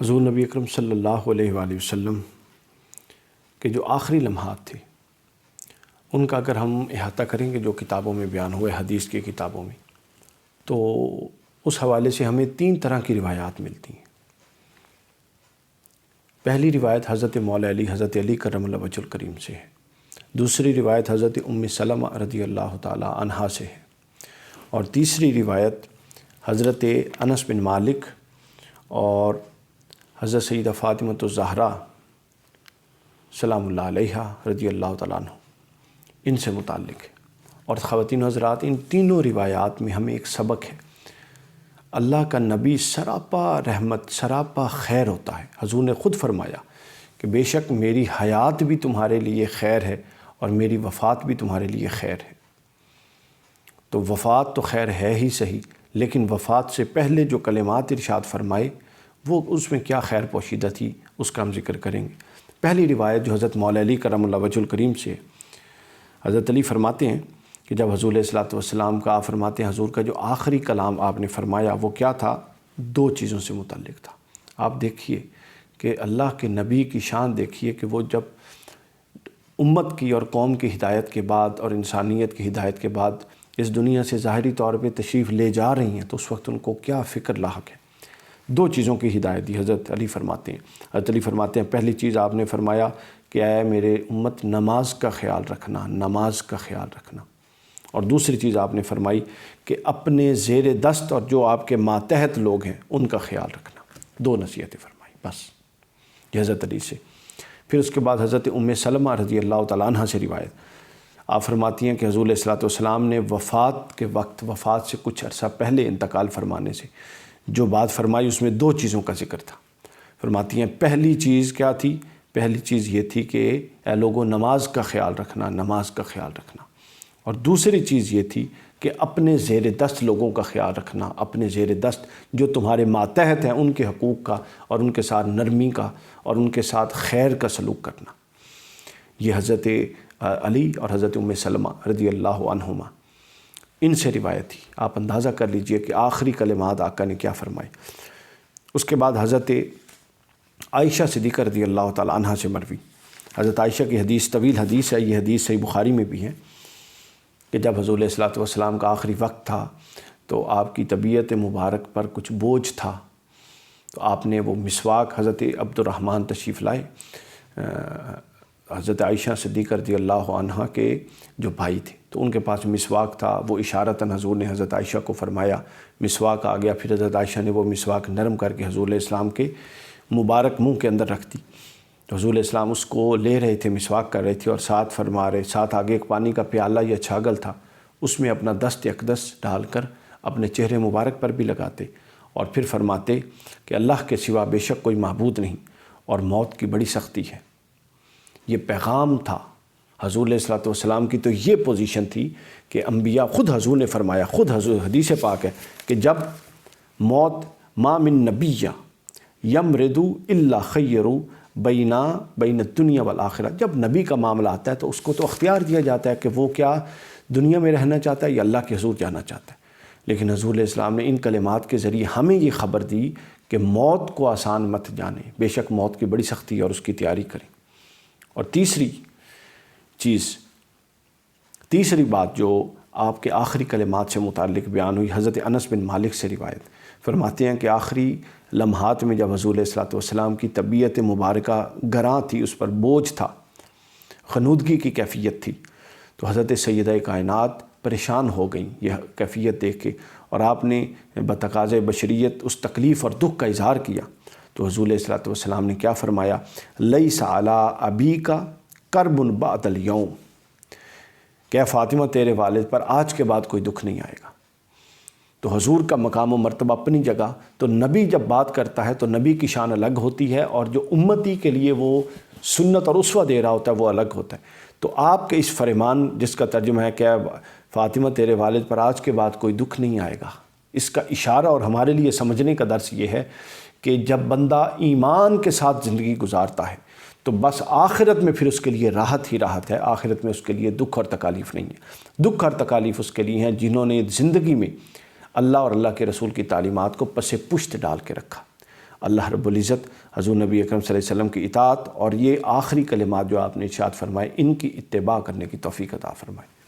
حضور نبی اکرم صلی اللہ علیہ وآلہ وسلم کے جو آخری لمحات تھے ان کا اگر ہم احاطہ کریں گے جو کتابوں میں بیان ہوئے حدیث کی کتابوں میں، تو اس حوالے سے ہمیں 3 طرح کی روایات ملتی ہیں۔ پہلی روایت حضرت مولا علی حضرت علی کرم اللہ وجہ الکریم سے ہے۔ دوسری روایت حضرت ام سلمہ رضی اللہ تعالی عنہا سے ہے، اور تیسری روایت حضرت انس بن مالک اور حضرت سیدہ فاطمہ الزہرا سلام اللہ علیہا رضی اللہ تعالیٰ عنہ ان سے متعلق ہے۔ اور خواتین و حضرات، ان تینوں روایات میں ہمیں ایک سبق ہے۔ اللہ کا نبی سراپا رحمت سراپا خیر ہوتا ہے۔ حضور نے خود فرمایا کہ بے شک میری حیات بھی تمہارے لیے خیر ہے اور میری وفات بھی تمہارے لیے خیر ہے۔ تو وفات تو خیر ہے ہی صحیح، لیکن وفات سے پہلے جو کلمات ارشاد فرمائے وہ اس میں کیا خیر پوشیدہ تھی، اس کا ہم ذکر کریں گے۔ پہلی روایت جو حضرت مولا علی کرم اللہ وجہ الکریم سے، حضرت علی فرماتے ہیں کہ جب حضور علیہ الصلوۃ والسلام کا آپ فرماتے ہیں حضور کا جو آخری کلام آپ نے فرمایا وہ کیا تھا؟ 2 چیزوں سے متعلق تھا۔ آپ دیکھیے کہ اللہ کے نبی کی شان دیکھیے کہ وہ جب امت کی اور قوم کی ہدایت کے بعد اور انسانیت کی ہدایت کے بعد اس دنیا سے ظاہری طور پہ تشریف لے جا رہی ہیں تو اس وقت ان کو کیا فکر لاحق ہے۔ 2 چیزوں کی ہدایت دی حضرت علی فرماتے ہیں۔ حضرت علی فرماتے ہیں پہلی چیز آپ نے فرمایا کہ اے میرے امت نماز کا خیال رکھنا، نماز کا خیال رکھنا۔ اور دوسری چیز آپ نے فرمائی کہ اپنے زیر دست اور جو آپ کے ماتحت لوگ ہیں ان کا خیال رکھنا۔ 2 نصیحتیں فرمائی بس، یہ حضرت علی سے۔ پھر اس کے بعد حضرت ام سلمہ رضی اللہ تعالیٰ عنہ سے روایت، آپ فرماتی ہیں کہ حضور علیہ الصلوۃ والسلام نے وفات کے وقت، وفات سے کچھ عرصہ پہلے انتقال فرمانے سے جو بات فرمائی اس میں 2 چیزوں کا ذکر تھا۔ فرماتی ہیں پہلی چیز کیا تھی؟ پہلی چیز یہ تھی کہ اے لوگوں نماز کا خیال رکھنا، نماز کا خیال رکھنا۔ اور دوسری چیز یہ تھی کہ اپنے زیر دست لوگوں کا خیال رکھنا، اپنے زیر دست جو تمہارے ماتحت ہیں ان کے حقوق کا اور ان کے ساتھ نرمی کا اور ان کے ساتھ خیر کا سلوک کرنا۔ یہ حضرت علی اور حضرت ام سلمہ رضی اللہ عنہما ان سے روایت تھی۔ آپ اندازہ کر لیجئے کہ آخری کلمات آقا نے کیا فرمائے۔ اس کے بعد حضرت عائشہ صدیقہ رضی اللہ تعالی عنہ سے مروی، حضرت عائشہ کی حدیث طویل حدیث ہے، یہ حدیث صحیح بخاری میں بھی ہے کہ جب حضور علیہ الصلوۃ والسلام کا آخری وقت تھا تو آپ کی طبیعت مبارک پر کچھ بوجھ تھا، تو آپ نے وہ مسواک، حضرت عبد الرحمن تشریف لائے، حضرت عائشہ صدیقہ رضی اللہ عنہ کے جو بھائی تھے، تو ان کے پاس مسواک تھا۔ وہ اشارتاً حضور نے حضرت عائشہ کو فرمایا، مسواک آ گیا، پھر حضرت عائشہ نے وہ مسواک نرم کر کے حضور علیہ السلام کے مبارک منہ کے اندر رکھ دی۔ تو حضور علیہ السلام اس کو لے رہے تھے، مسواک کر رہے تھے، اور ساتھ فرما رہے، ساتھ آگے ایک پانی کا پیالہ یا چھاگل تھا، اس میں اپنا دست اقدس ڈال کر اپنے چہرے مبارک پر بھی لگاتے اور پھر فرماتے کہ اللہ کے سوا بے شک کوئی معبود نہیں اور موت کی بڑی سختی ہے۔ یہ پیغام تھا حضور علیہ الصلوۃ والسلام کی۔ تو یہ پوزیشن تھی کہ انبیاء، خود حضور نے فرمایا، خود حضور حدیث پاک ہے کہ جب موت ما من نبی یمرض الا خیروا بین الدنیا والآخرہ، جب نبی کا معاملہ آتا ہے تو اس کو تو اختیار دیا جاتا ہے کہ وہ کیا دنیا میں رہنا چاہتا ہے یا اللہ کے حضور جانا چاہتا ہے۔ لیکن حضور علیہ السلام نے ان کلمات کے ذریعے ہمیں یہ خبر دی کہ موت کو آسان مت جانیں، بے شک موت کی بڑی سختی ہے اور اس کی تیاری کریں۔ اور تیسری بات جو آپ کے آخری کلمات سے متعلق بیان ہوئی، حضرت انس بن مالک سے روایت فرماتے ہیں کہ آخری لمحات میں جب حضور علیہ الصلوۃ والسلام کی طبیعت مبارکہ گراں تھی، اس پر بوجھ تھا، خنودگی کی کیفیت تھی، تو حضرت سیدہ کائنات پریشان ہو گئیں یہ کیفیت دیکھ کے، اور آپ نے بتقاضۂ بشریت اس تکلیف اور دکھ کا اظہار کیا۔ تو حضور علیہ الصلوۃ والسلام نے کیا فرمایا؟ لیس علی ابیک کرب بعد الیوم، کہ فاطمہ تیرے والد پر آج کے بعد کوئی دکھ نہیں آئے گا۔ تو حضور کا مقام و مرتبہ اپنی جگہ، تو نبی جب بات کرتا ہے تو نبی کی شان الگ ہوتی ہے، اور جو امتی کے لیے وہ سنت اور اسوہ دے رہا ہوتا ہے وہ الگ ہوتا ہے۔ تو آپ کے اس فرمان جس کا ترجمہ ہے کہ فاطمہ تیرے والد پر آج کے بعد کوئی دکھ نہیں آئے گا، اس کا اشارہ اور ہمارے لیے سمجھنے کا درس یہ ہے کہ جب بندہ ایمان کے ساتھ زندگی گزارتا ہے تو بس آخرت میں پھر اس کے لیے راحت ہی راحت ہے، آخرت میں اس کے لیے دکھ اور تکالیف نہیں ہے۔ دکھ اور تکالیف اس کے لیے ہیں جنہوں نے زندگی میں اللہ اور اللہ کے رسول کی تعلیمات کو پس پشت ڈال کے رکھا، اللہ رب العزت حضور نبی اکرم صلی اللہ علیہ وسلم کی اطاعت اور یہ آخری کلمات جو آپ نے ارشاد فرمائے ان کی اتباع کرنے کی توفیق عطا فرمائے۔